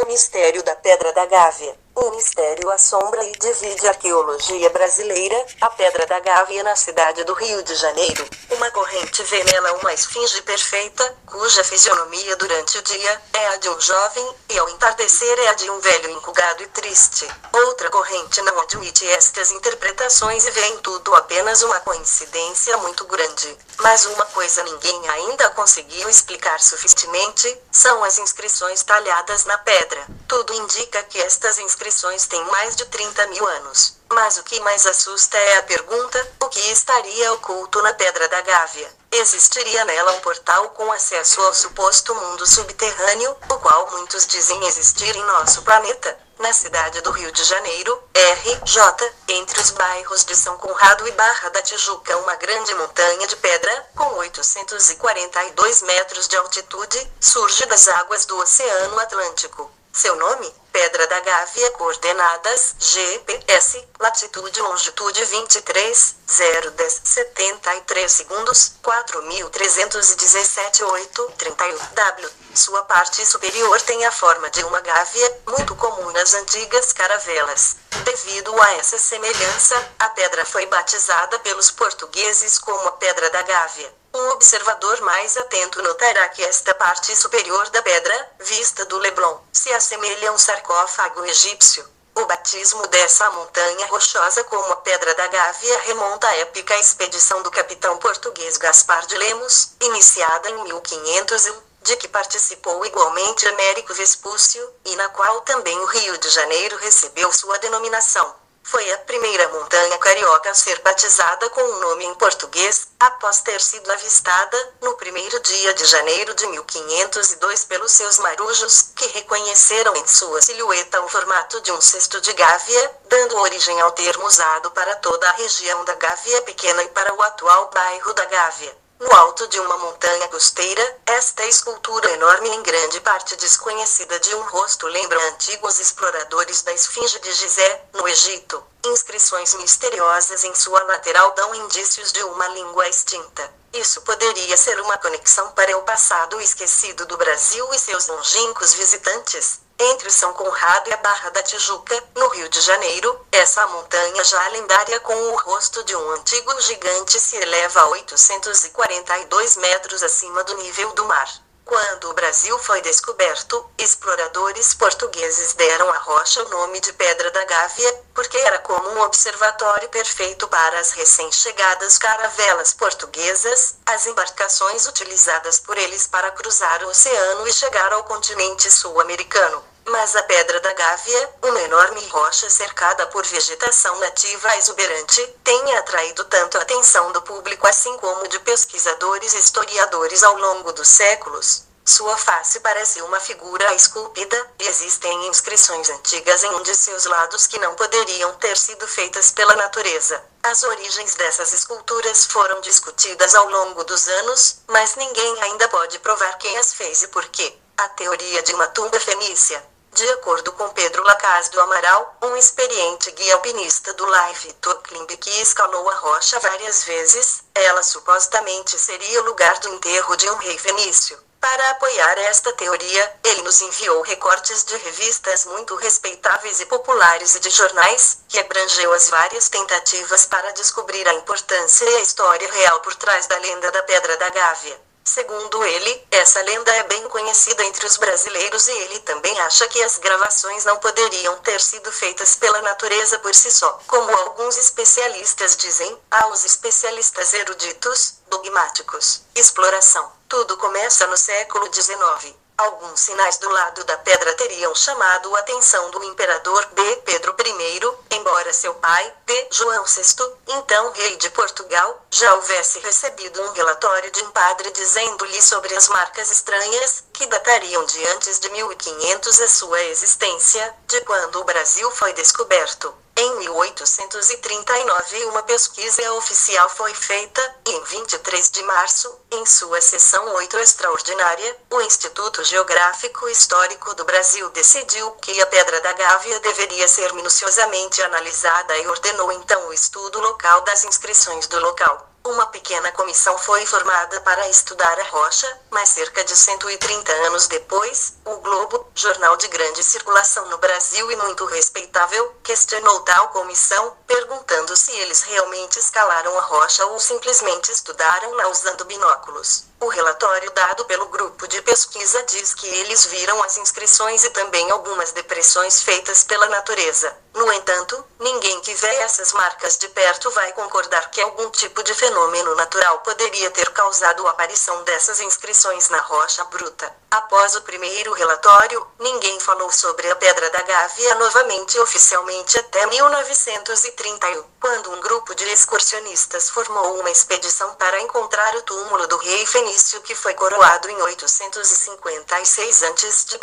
O mistério da Pedra da Gávea. Um mistério assombra e divide a arqueologia brasileira. A Pedra da Gávea na cidade do Rio de Janeiro. Uma corrente vê nela uma esfinge perfeita, cuja fisionomia durante o dia é a de um jovem, e ao entardecer é a de um velho enrugado e triste. Outra corrente não admite estas interpretações e vê em tudo apenas uma coincidência muito grande. Mas uma coisa ninguém ainda conseguiu explicar suficientemente, são as inscrições talhadas na pedra. Tudo indica que estas inscrições têm mais de 30 mil anos. Mas o que mais assusta é a pergunta: o que estaria oculto na Pedra da Gávea? Existiria nela um portal com acesso ao suposto mundo subterrâneo, o qual muitos dizem existir em nosso planeta? Na cidade do Rio de Janeiro, RJ, entre os bairros de São Conrado e Barra da Tijuca, uma grande montanha de pedra, com 842 metros de altitude, surge das águas do Oceano Atlântico. Seu nome? Pedra da Gávea. Coordenadas: GPS, latitude e longitude 23,010, 73 segundos, 4.317,831 W. Sua parte superior tem a forma de uma gávea, muito comum nas antigas caravelas. Devido a essa semelhança, a pedra foi batizada pelos portugueses como a Pedra da Gávea. Um observador mais atento notará que esta parte superior da pedra, vista do Leblon, se assemelha a um sarcófago egípcio. O batismo dessa montanha rochosa como a Pedra da Gávea remonta à épica expedição do capitão português Gaspar de Lemos, iniciada em 1501, de que participou igualmente Américo Vespúcio, e na qual também o Rio de Janeiro recebeu sua denominação. Foi a primeira montanha carioca a ser batizada com um nome em português, após ter sido avistada, no primeiro dia de janeiro de 1502 pelos seus marujos, que reconheceram em sua silhueta o formato de um cesto de gávea, dando origem ao termo usado para toda a região da Gávea Pequena e para o atual bairro da Gávea. No alto de uma montanha costeira, esta escultura enorme em grande parte desconhecida de um rosto lembra antigos exploradores da Esfinge de Gizé, no Egito. Inscrições misteriosas em sua lateral dão indícios de uma língua extinta. Isso poderia ser uma conexão para o passado esquecido do Brasil e seus longínquos visitantes. Entre São Conrado e a Barra da Tijuca, no Rio de Janeiro, essa montanha já lendária com o rosto de um antigo gigante se eleva a 842 metros acima do nível do mar. Quando o Brasil foi descoberto, exploradores portugueses deram à rocha o nome de Pedra da Gávea, porque era como um observatório perfeito para as recém-chegadas caravelas portuguesas, as embarcações utilizadas por eles para cruzar o oceano e chegar ao continente sul-americano. Mas a Pedra da Gávea, uma enorme rocha cercada por vegetação nativa exuberante, tem atraído tanto a atenção do público assim como de pesquisadores e historiadores ao longo dos séculos. Sua face parece uma figura esculpida, e existem inscrições antigas em um de seus lados que não poderiam ter sido feitas pela natureza. As origens dessas esculturas foram discutidas ao longo dos anos, mas ninguém ainda pode provar quem as fez e por quê. A teoria de uma tumba fenícia. De acordo com Pedro Lacaz do Amaral, um experiente guia alpinista do Live Tour Climb que escalou a rocha várias vezes, ela supostamente seria o lugar do enterro de um rei fenício. Para apoiar esta teoria, ele nos enviou recortes de revistas muito respeitáveis e populares e de jornais, que abrangeu as várias tentativas para descobrir a importância e a história real por trás da lenda da Pedra da Gávea. Segundo ele, essa lenda é bem conhecida entre os brasileiros e ele também acha que as gravações não poderiam ter sido feitas pela natureza por si só. Como alguns especialistas dizem, aos especialistas eruditos, dogmáticos, exploração. Tudo começa no século XIX. Alguns sinais do lado da pedra teriam chamado a atenção do imperador D. Pedro I, embora seu pai, D. João VI, então rei de Portugal, já houvesse recebido um relatório de um padre dizendo-lhe sobre as marcas estranhas, que datariam de antes de 1500 a sua existência, de quando o Brasil foi descoberto. Em 1839 uma pesquisa oficial foi feita, e em 23 de março, em sua sessão 8 extraordinária, o Instituto Geográfico Histórico do Brasil decidiu que a Pedra da Gávea deveria ser minuciosamente analisada e ordenou então o estudo local das inscrições do local. uma pequena comissão foi formada para estudar a rocha, mas cerca de 130 anos depois, o Globo, jornal de grande circulação no Brasil e muito respeitável, questionou tal comissão, perguntando se eles realmente escalaram a rocha ou simplesmente estudaram-na usando binóculos. O relatório dado pelo grupo de pesquisa diz que eles viram as inscrições e também algumas depressões feitas pela natureza. No entanto, ninguém que vê essas marcas de perto vai concordar que algum tipo de fenômeno natural poderia ter causado a aparição dessas inscrições na rocha bruta. Após o primeiro relatório, ninguém falou sobre a Pedra da Gávea novamente oficialmente até 1931, quando um grupo de excursionistas formou uma expedição para encontrar o túmulo do rei fenício que foi coroado em 856 a.C.,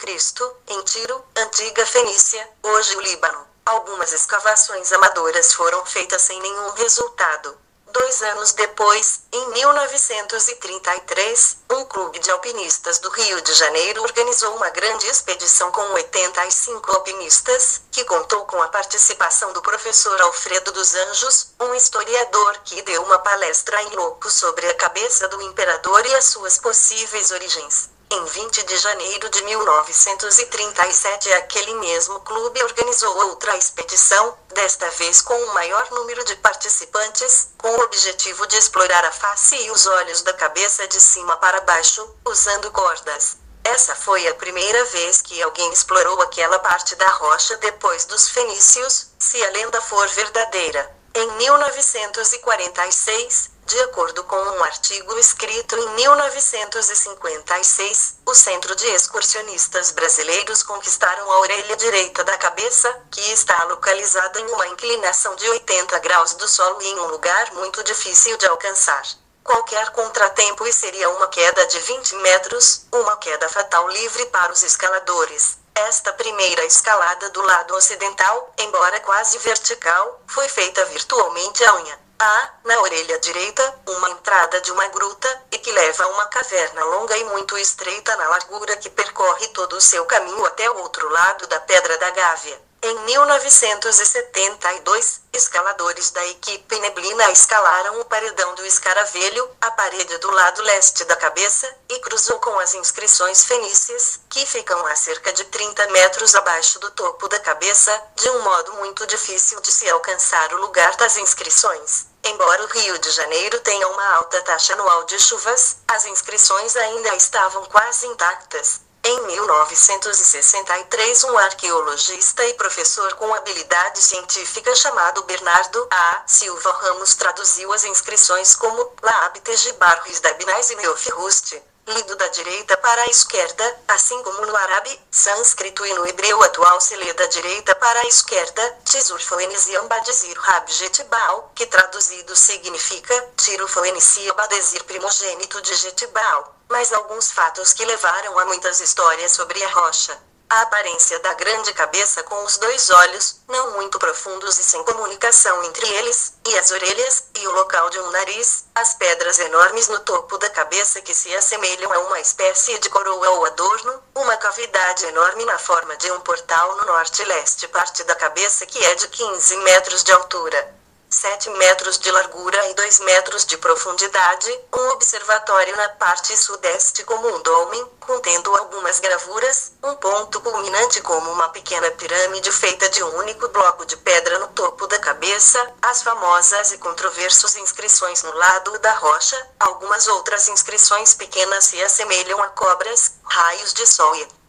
em Tiro, antiga Fenícia, hoje o Líbano. Algumas escavações amadoras foram feitas sem nenhum resultado. 2 anos depois, em 1933, um clube de alpinistas do Rio de Janeiro organizou uma grande expedição com 85 alpinistas, que contou com a participação do professor Alfredo dos Anjos, um historiador que deu uma palestra em loco sobre a cabeça do imperador e as suas possíveis origens. Em 20 de janeiro de 1937, aquele mesmo clube organizou outra expedição, desta vez com um maior número de participantes, com o objetivo de explorar a face e os olhos da cabeça de cima para baixo, usando cordas. Essa foi a primeira vez que alguém explorou aquela parte da rocha depois dos fenícios, se a lenda for verdadeira. Em 1946, de acordo com um artigo escrito em 1956, o Centro de Excursionistas Brasileiros conquistaram a orelha direita da cabeça, que está localizada em uma inclinação de 80 graus do solo e em um lugar muito difícil de alcançar. Qualquer contratempo e seria uma queda de 20 metros, uma queda fatal livre para os escaladores. Esta primeira escalada do lado ocidental, embora quase vertical, foi feita virtualmente à unha. Há, na orelha direita, uma entrada de uma gruta, e que leva a uma caverna longa e muito estreita na largura que percorre todo o seu caminho até o outro lado da Pedra da Gávea. Em 1972, escaladores da equipe Neblina escalaram o paredão do Escaravelho, a parede do lado leste da cabeça, e cruzou com as inscrições fenícias, que ficam a cerca de 30 metros abaixo do topo da cabeça, de um modo muito difícil de se alcançar o lugar das inscrições. Embora o Rio de Janeiro tenha uma alta taxa anual de chuvas, as inscrições ainda estavam quase intactas. Em 1963, um arqueologista e professor com habilidade científica chamado Bernardo A. Silva Ramos traduziu as inscrições como Laabte Barris da Binais e Neofirust, lido da direita para a esquerda, assim como no árabe, sânscrito e no hebreu atual se lê da direita para a esquerda, Tizurfoenisiam Badizir Rabjetibal, que traduzido significa Tirufoenisia Badezir primogênito de Jetibal. Mas alguns fatos que levaram a muitas histórias sobre a rocha. A aparência da grande cabeça com os 2 olhos, não muito profundos e sem comunicação entre eles, e as orelhas, e o local de um nariz, as pedras enormes no topo da cabeça que se assemelham a uma espécie de coroa ou adorno, uma cavidade enorme na forma de um portal no norte-leste parte da cabeça que é de 15 metros de altura. 7 metros de largura e 2 metros de profundidade, um observatório na parte sudeste como um dolmen, contendo algumas gravuras, um ponto culminante como uma pequena pirâmide feita de um único bloco de pedra no topo da cabeça, as famosas e controversas inscrições no lado da rocha, algumas outras inscrições pequenas se assemelham a cobras, raios de sol e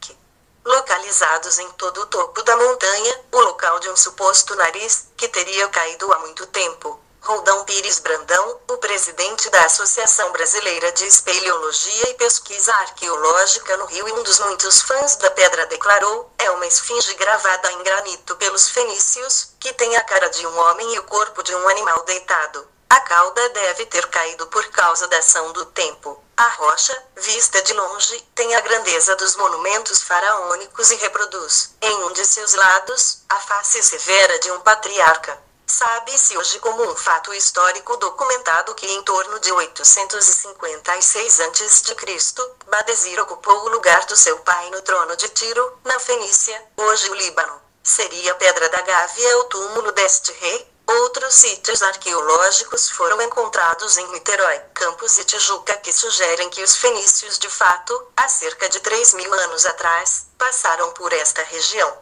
localizados em todo o topo da montanha, o local de um suposto nariz, que teria caído há muito tempo. Roldão Pires Brandão, o presidente da Associação Brasileira de Espeleologia e Pesquisa Arqueológica no Rio e um dos muitos fãs da pedra declarou, é uma esfinge gravada em granito pelos fenícios, que tem a cara de um homem e o corpo de um animal deitado. A cauda deve ter caído por causa da ação do tempo. A rocha, vista de longe, tem a grandeza dos monumentos faraônicos e reproduz, em um de seus lados, a face severa de um patriarca. Sabe-se hoje como um fato histórico documentado que em torno de 856 a.C., Badezir ocupou o lugar do seu pai no trono de Tiro, na Fenícia, hoje o Líbano. Seria a Pedra da Gávea o túmulo deste rei? Outros sítios arqueológicos foram encontrados em Niterói, Campos e Tijuca que sugerem que os fenícios de fato, há cerca de 3.000 anos atrás, passaram por esta região.